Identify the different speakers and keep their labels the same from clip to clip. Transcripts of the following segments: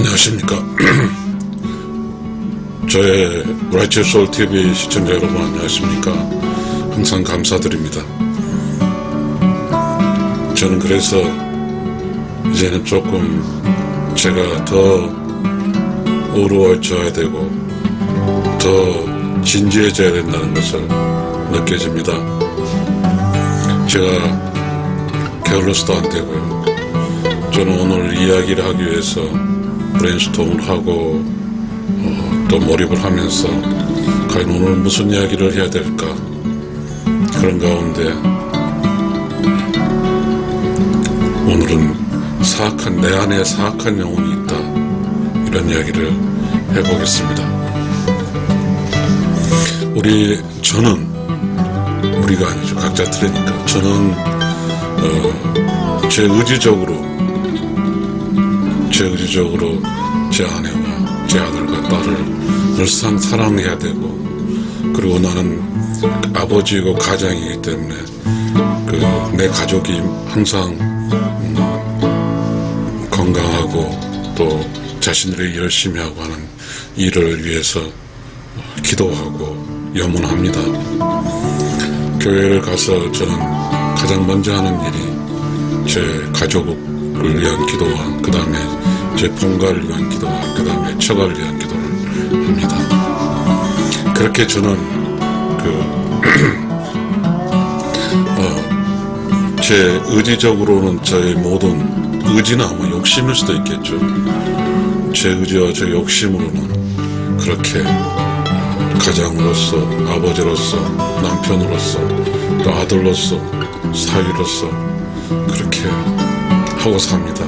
Speaker 1: 안녕하십니까. 저의 Righteous Soul TV 시청자 여러분 안녕하십니까. 항상 감사드립니다. 저는 그래서 이제는 조금 제가 더 어려워져야 되고 더 진지해져야 된다는 것을 느껴집니다. 제가 게을러서도 안 되고요. 저는 오늘 이야기를 하기 위해서 브레인스토밍을 하고 또 몰입을 하면서 과연 오늘 무슨 이야기를 해야 될까, 그런 가운데 오늘은 내 안에 사악한 영혼이 있다, 이런 이야기를 해보겠습니다. 우리가 아니죠, 각자 틀리니까. 저는 제 의지적으로 제 아내와 제 아들과 딸을 늘상 사랑해야 되고, 그리고 나는 아버지이고 가장이기 때문에 내 가족이 항상 건강하고 또 자신들이 열심히 하고 하는 일을 위해서 기도하고 염원합니다. 교회를 가서 저는 가장 먼저 하는 일이 제 가족을 위한 기도와 그 다음에 제 본가를 위한 기도와 그 다음에 처가를 위한 기도를 합니다. 그렇게 저는 제 의지적으로는 저의 모든 의지는 아마 욕심일 수도 있겠죠. 제 의지와 제 욕심으로는 그렇게 가장으로서, 아버지로서, 남편으로서, 또 아들로서, 사위로서 그렇게 하고 삽니다.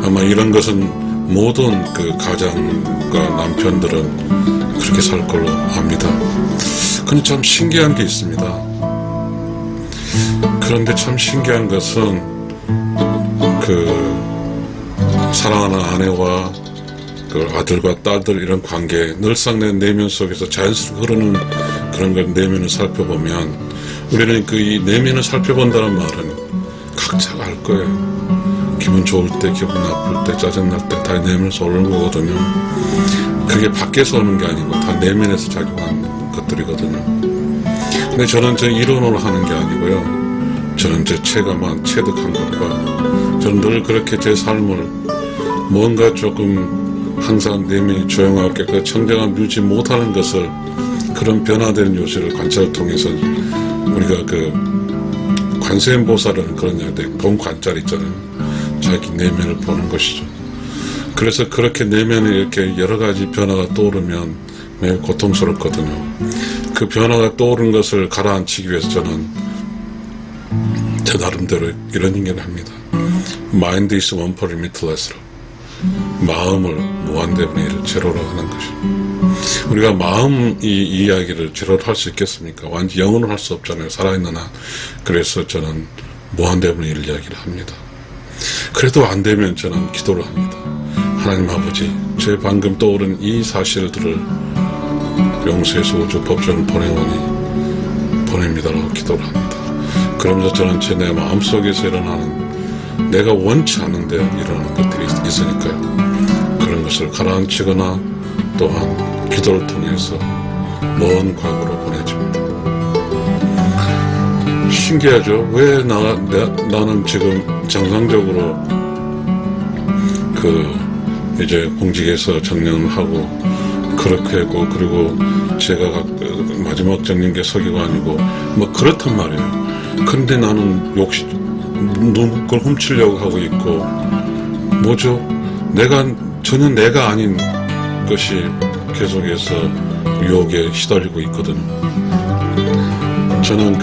Speaker 1: 아마 이런 것은 모든 가장과 남편들은 그렇게 살 걸로 압니다. 근데 참 신기한 게 있습니다. 그런데 참 신기한 것은 사랑하는 아내와 아들과 딸들 이런 관계, 늘상 내 내면 속에서 자연스럽게 흐르는 그런 걸 내면을 살펴보면, 우리는 이 내면을 살펴본다는 말은 각자가 알 거예요. 기분 좋을 때, 기분 나쁠 때, 짜증날 때 다 내면에서 오는 거거든요. 그게 밖에서 오는 게 아니고 다 내면에서 작용하는 것들이거든요. 근데 저는 제 이론으로 하는 게 아니고요. 저는 제 체감한, 체득한 것과, 저는 늘 그렇게 제 삶을 뭔가 조금 항상 내면이 조용하게 청정함 유지 못하는 것을, 그런 변화되는 요소를 관찰을 통해서 우리가 관세음보살은 그런 이야기, 본 관찰 있잖아요. 자기 내면을 보는 것이죠. 그래서 그렇게 내면에 이렇게 여러 가지 변화가 떠오르면 매우 고통스럽거든요. 그 변화가 떠오른 것을 가라앉히기 위해서 저는 제 나름대로 이런 얘기를 합니다. Mind is one per limitless. 마음을 무한대분의 1, 제로로 하는 것이. 우리가 마음 이 이야기를 제로로 할 수 있겠습니까? 완전 영혼을 할 수 없잖아요, 살아있는 한. 그래서 저는 무한대분의 1 이야기를 합니다. 그래도 안 되면 저는 기도를 합니다. 하나님 아버지, 제 방금 떠오른 이 사실들을 용서해서 우주 법전을 보냅니다라고 기도를 합니다. 그러면서 저는 내 마음속에서 일어나는, 내가 원치 않는데 일어나는 것들이 있으니까요. 그런 것을 가라앉히거나 또한 기도를 통해서 먼 과거로 보내줍니다. 신기하죠? 왜 나는 지금 정상적으로 이제 공직에서 정년을 하고 그렇게 하고, 그리고 제가 마지막 정년계서기가 아니고 뭐 그렇단 말이에요. 근데 나는 누구 걸 훔치려고 하고 있고, 뭐죠? 전혀 내가 아닌 것이 계속해서 유혹에 시달리고 있거든요. 저는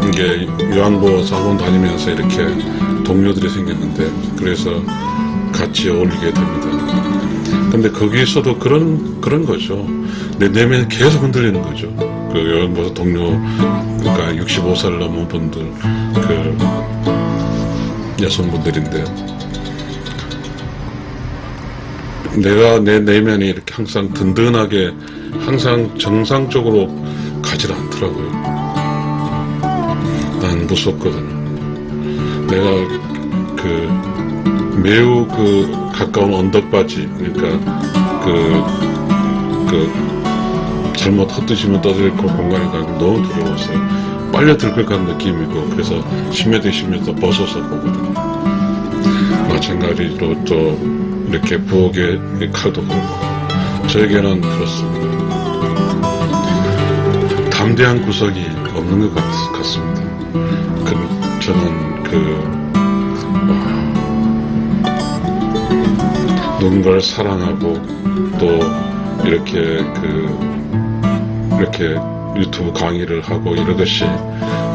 Speaker 1: 이게 요양보호사 학원 다니면서 이렇게 동료들이 생겼는데, 그래서 같이 어울리게 됩니다. 근데 거기에서도 그런 거죠. 내 내면이 계속 흔들리는 거죠. 요양보호사 동료, 그러니까 65살 넘은 분들, 여성분들인데, 내가 내 내면이 이렇게 항상 든든하게, 항상 정상적으로 가지 않더라고요. 난 무섭거든요. 내가 매우 가까운 언덕바지, 그러니까 잘못 헛드시면 떠들 그 공간에 가기 너무 두려워서 빨려 들것 같은 느낌이고, 그래서 10m, 10m 벗어서 보거든요. 마찬가지로 또 이렇게 부엌에 칼도 그렇고, 저에게는 그렇습니다. 담대한 구석이 없는 것 같습니다. 저는 누군가를 사랑하고 또 이렇게 유튜브 강의를 하고 이런 것이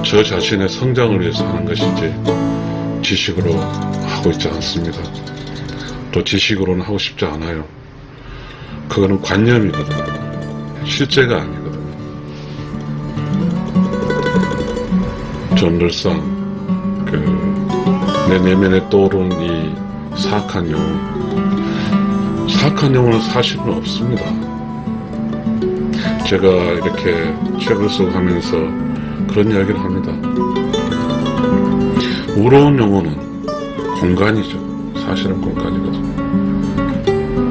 Speaker 1: 저 자신의 성장을 위해서 하는 것이지 지식으로 하고 있지 않습니다. 또 지식으로는 하고 싶지 않아요. 그거는 관념이거든요. 실제가 아니거든요. 전 늘상 내 내면에 떠오르는 이 사악한 영혼은 사실은 없습니다. 제가 이렇게 책을 쓰고 하면서 그런 이야기를 합니다. 우러운 영혼은 공간이죠. 사실은 공간이거든요.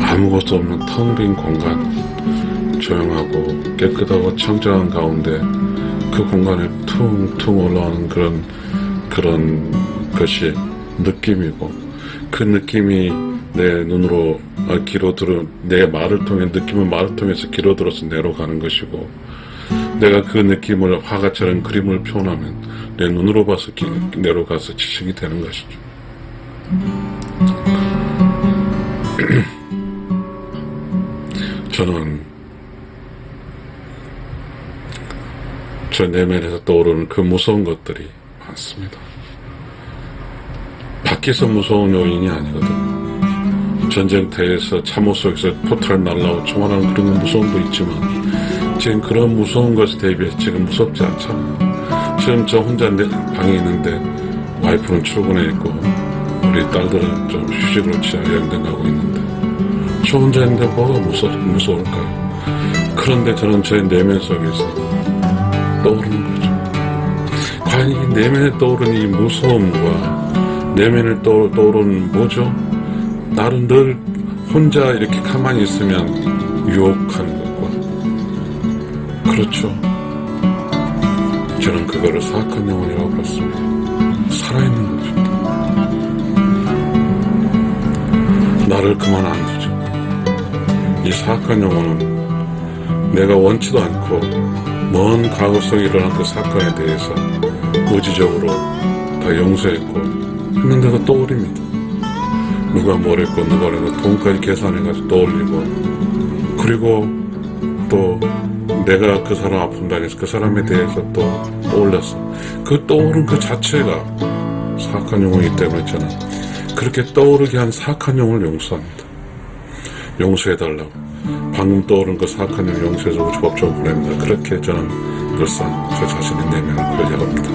Speaker 1: 아무것도 없는 텅 빈 공간, 조용하고 깨끗하고 청정한 가운데 그 공간에 퉁퉁 올라오는 그런 것이 느낌이고, 그 느낌이 내 눈으로 내 말을 통해, 느낌은 말을 통해서 길어들어서 내려가는 것이고, 내가 그 느낌을 화가처럼 그림을 표현하면 내 눈으로 봐서 내려가서 지식이 되는 것이죠. 저는 저 내면에서 떠오르는 그 무서운 것들이 많습니다. 밖에서 무서운 요인이 아니거든요. 전쟁터에서 참호 속에서 포탈 날라오고 총알하는 그런 무서움도 있지만, 지금 그런 무서운 것에 대비해서 지금 무섭지 않잖아요. 지금 저 혼자 내 방에 있는데 와이프는 출근해 있고 우리 딸들은 좀 휴식으로 여행대 가고 있는데, 저 혼자 있는데 뭐가 무서울까요? 그런데 저는 저의 내면 속에서 떠오르는 거죠. 과연 이 내면에 떠오르는 이 무서움과 내면에 떠오르는 뭐죠? 나를 늘 혼자 이렇게 가만히 있으면 유혹하는 것과, 그렇죠. 저는 그거를 사악한 영혼이라고 봤습니다. 살아있는 거죠. 나를 그만 안 두죠. 이 사악한 영혼은 내가 원치도 않고 먼 과거 속에 일어난 그 사건에 대해서 의지적으로 다 용서했고 했는데도 떠올립니다. 누가 뭐랬고 누가 뭐랬고 돈까지 계산해가지고 떠올리고, 그리고 또 내가 그 사람 아픈다 해서 그 사람에 대해서 또 떠올렸어. 그 떠오른 그 자체가 사악한 영혼이기 때문에 저는 그렇게 떠오르게 한 사악한 영혼을 용서합니다. 용서해달라고. 방금 떠오른 그 사악한 영혼 용서해서 우주 법적으로 보냅니다. 그렇게 저는 늘상 저 자신의 내면을 관리합니다.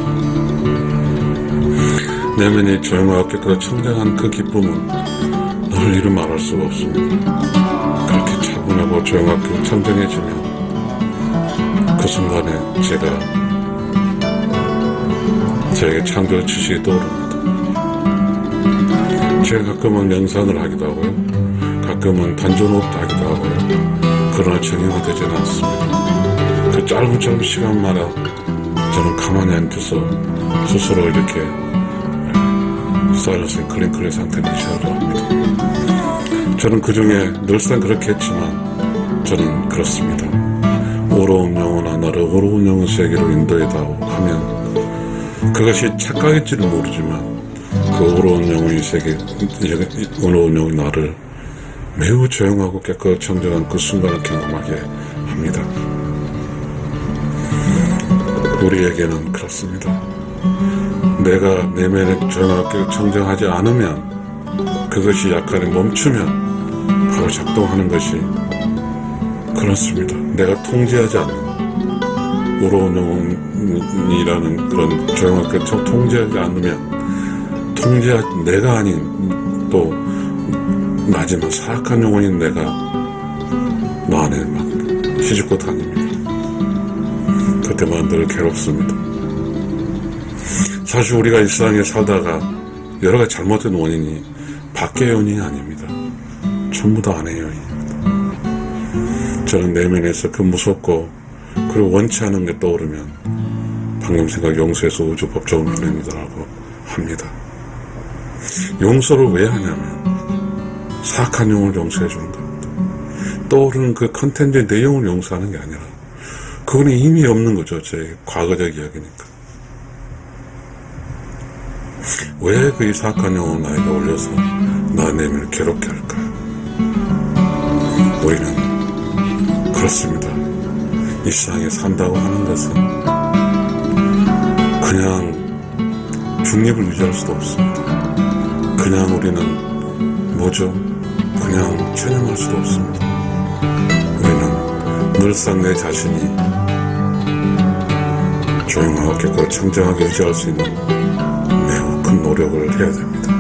Speaker 1: 내면이 조용하고 깨끗하고 청정한 그 기쁨은 늘 이루 말할 수가 없습니다. 그렇게 차분하고 조용하고 청정해지면 그 순간에 저에게 창조 지식이 떠오릅니다. 제가 가끔은 명상을 하기도 하고요. 가끔은 단전호흡도 하기도 하고요. 그러나 정형화되지는 않습니다. 그 짧은 시간마다 저는 가만히 앉아서 스스로 이렇게 사이런스 클링클린 상태를 유지하려 합니다. 저는 그 중에 늘상 그렇게 했지만 저는 그렇습니다. 어려운 영혼아 나를 어려운 영혼 세계로 인도해다오 하면 그것이 착각일지는 모르지만 그 어려운 영혼의 세계, 어려운 영혼이 나를 매우 조용하고 깨끗하고 청정한 그 순간을 경험하게 합니다. 우리에게는 그렇습니다. 내가 내면에 조용하게 청정하지 않으면, 그것이 약간의 멈추면 바로 작동하는 것이 그렇습니다. 내가 통제하지 않는 어려운 영혼이라는 그런 조용하게 통제하지 않으면, 내가 아닌 또 나지만 사악한 영혼인 내가 너 안에 막 휘젓고 다닙니다. 그때만 늘 괴롭습니다. 사실 우리가 이 세상에 살다가 여러 가지 잘못된 원인이 밖의 원인이 아닙니다. 전부 다 아내 여인입니다. 저는 내면에서 그 무섭고 그리고 원치 않은 게 떠오르면 방금 생각 용서해서 우주 법적인 불행이더라고 합니다. 용서를 왜 하냐면 사악한 영을 용서해 주는 겁니다. 떠오르는 그 컨텐츠의 내용을 용서하는 게 아니라 그거는 의미 없는 거죠. 제 과거적 이야기니까. 왜 그 사악한 영을 나에게 올려서 나 내면을 괴롭게 할까요? 우리는 그렇습니다. 이 세상에 산다고 하는 것은 그냥 중립을 유지할 수도 없습니다. 그냥 우리는 뭐죠? 그냥 체념할 수도 없습니다. 우리는 늘상 내 자신이 조용하고 깨끗하고 청정하게 유지할 수 있는 매우 큰 노력을 해야 됩니다.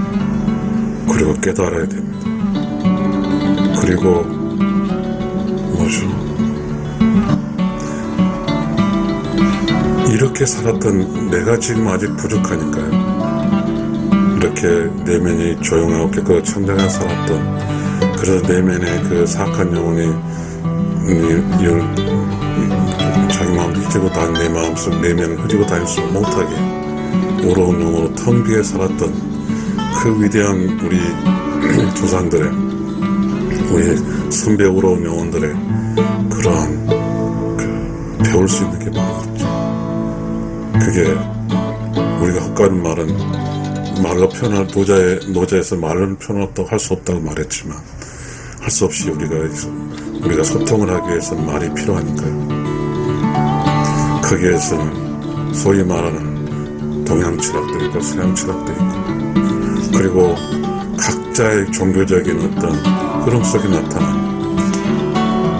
Speaker 1: 그리고 깨달아야 됩니다. 그리고 뭐죠? 이렇게 살았던 내가 지금 아직 부족하니까요. 이렇게 내면이 조용하고 깨끗하고 청정하게 살았던 그래서 내면의 그 사악한 영혼이 자기 마음도 휘지고 다닌 내 마음속 내면을 휘지고 다닐 수 못하게 오로운 영으로 텅 비게 살았던 그 위대한 우리 조상들의 우리 선배 오로운 영혼들의 그러한 배울 수 있는 게 많이 있죠. 그게 우리가 헛가는 말은 말로 표현할 노자에서 말로 표현했다고 할 수 없다고 말했지만 할 수 없이 우리가 소통을 하기 위해서 말이 필요하니까요. 거기에서는 소위 말하는 동양 철학도 있고 서양 철학도 있고 그리고 각자의 종교적인 어떤 흐름 속에 나타난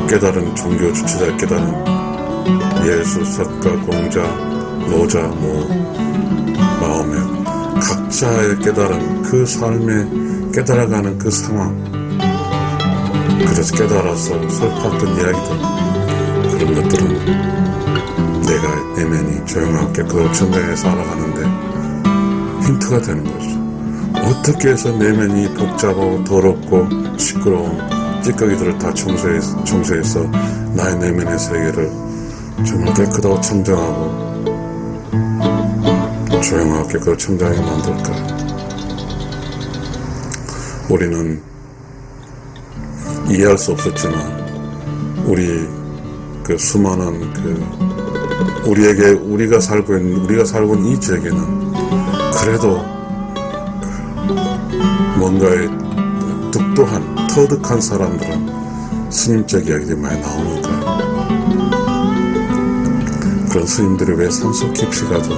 Speaker 1: 깨달은 종교 주체자의 깨달은 예수, 석가, 공자, 노자, 마음의 각자의 깨달은 그 삶에 깨달아가는 그 상황 그래서 깨달아서 설파했던 이야기들 그런 것들은 내가 내면이 조용하고 깨끗하고 청정하게 살아가는데 힌트가 되는 거죠. 어떻게 해서 내면이 복잡하고 더럽고 시끄러운 찌꺼기들을 다 청소해서 나의 내면의 세계를 정말 깨끗하고 청정하고 조용하고 깨끗하고 청정하게 만들까? 우리는 이해할 수 없었지만 우리 그 수많은 우리가 살고 있는 이 지역에는 그래도 뭔가의 득도한 터득한 사람들은 스님적 이야기들이 많이 나오니까 그런 스님들이 왜 산속 깊이 가도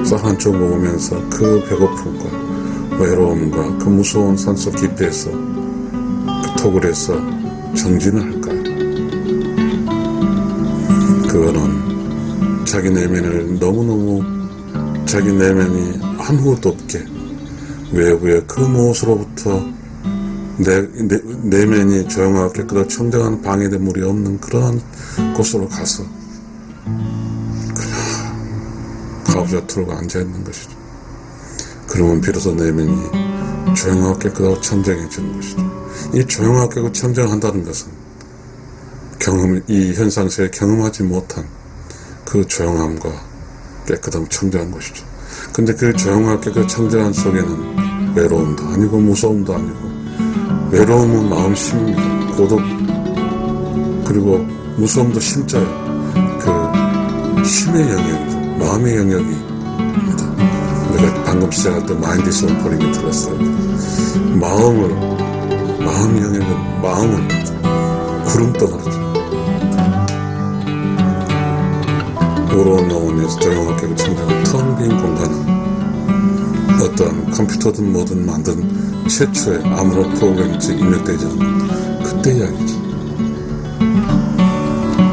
Speaker 1: 쌀 한 쪽 먹으면서 그 배고픔과 외로움과 그 무서운 산속 깊이에서 그 토굴에서 정진을 할까요? 그거는 자기 내면을 너무너무 자기 내면이 아무것도 없게 외부의 그 무엇으로부터 내면이 조용하고 깨끗하고 청정한 방해된 물이 없는 그러한 곳으로 가서 그냥 가부좌 틀고 앉아있는 것이죠. 그러면 비로소 내면이 조용하고 깨끗하고 청정해지는 것이죠. 이 조용하고 깨끗하고 청정한다는 것은 이 현상세에 경험하지 못한 그 조용함과 깨끗함 청정한 것이죠. 근데 그 조용하고 깨끗하고 청정한 속에는 외로움도 아니고 무서움도 아니고 외로움은 마음 심입니다. 고독 그리고 무서움도 심자예요. 그 심의 영역이죠. 마음의 영역입니다. 내가 방금 시작할 때 마인드 소폴링이 들었어요. 마음의 영역은 마음은 구름덩어리죠. 오로운 영혼에서 조용하게 청정한 텅 빈 공간은 어떤 컴퓨터든 뭐든 만든 최초의 아무런 프로그램이 입력되지 않는 그때 이야기죠.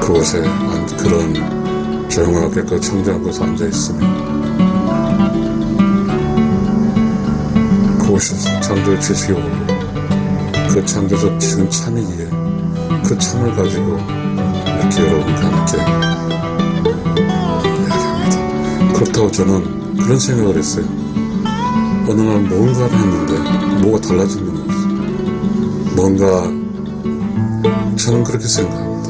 Speaker 1: 그곳에 그런 조용하게 그 청정한 곳에 앉아있으면 그곳에서 창조의 지식이 오르고 그 창조적 지식은 참이기에 그 참을 가지고 이렇게 여러분과 함께 이야기합니다. 그렇다고 저는 그런 생각을 했어요. 어느 날 뭔가를 했는데 뭐가 달라진 건 없어. 뭔가 저는 그렇게 생각합니다.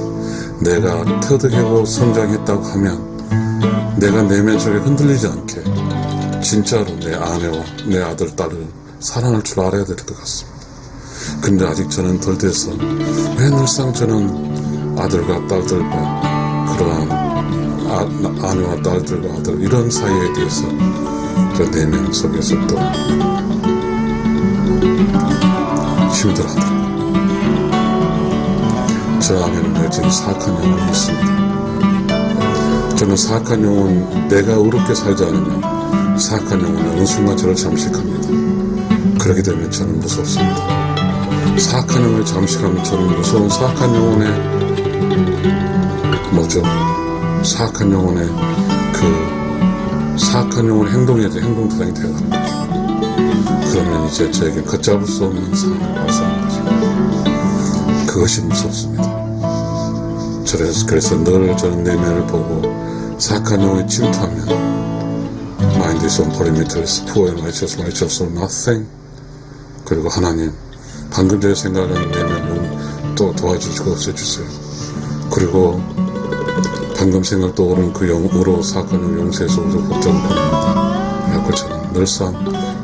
Speaker 1: 내가 터득하고 성장했다고 하면 내가 내면 속에 흔들리지 않게 진짜로 내 아내와 내 아들, 딸을 사랑할 줄 알아야 될 것 같습니다. 근데 아직 저는 덜 돼서 왜 늘상 저는 아들과 딸들과 그러한 아내와 딸들과 아들 이런 사이에 대해서 저 내면 속에서 또 힘들어하더라고요. 저 안에는 여전히 사악한 영혼이 있습니다. 저는 사악한 영혼, 내가 의롭게 살지 않으면 사악한 영혼은 어느 순간 저를 잠식합니다. 그렇게 되면 저는 무섭습니다. 사악한 영혼을 잠식하면 저는 무서운 사악한 영혼의 사악한 영혼의 사악한 영혼의 행동 대상이 되어가는 거죠. 그러면 이제 저에게 걷잡을 수 없는 상황을 발생하는 거죠. 그것이 무섭습니다. 그래서 늘 저는 내면을 보고 사악한 영혼이 침투하면 Mind is unlimited, poor and righteous or nothing. 그리고 하나님, 방금 전에 생각하는 내면은 또 도와주시고 없애주세요. 그리고 방금 생각 떠오른 그 영으로 사악한 영 용서해서 우주 복장을 보냅니다. 라고 저는 늘상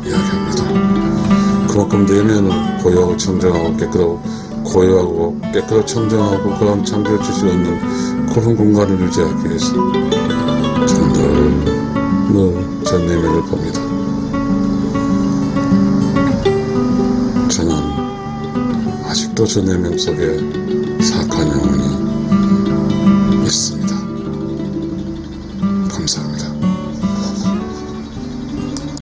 Speaker 1: 이야기합니다. 그만큼 내면을 고요하고 청정하고 고요하고 깨끗하고 청정하고 그런 창조의 지식을 얻는 그런 공간을 유지하기 위해서 저는 늘 제 내면을 봅니다. 저는 아직도 저 내면 속에 사악한 영혼이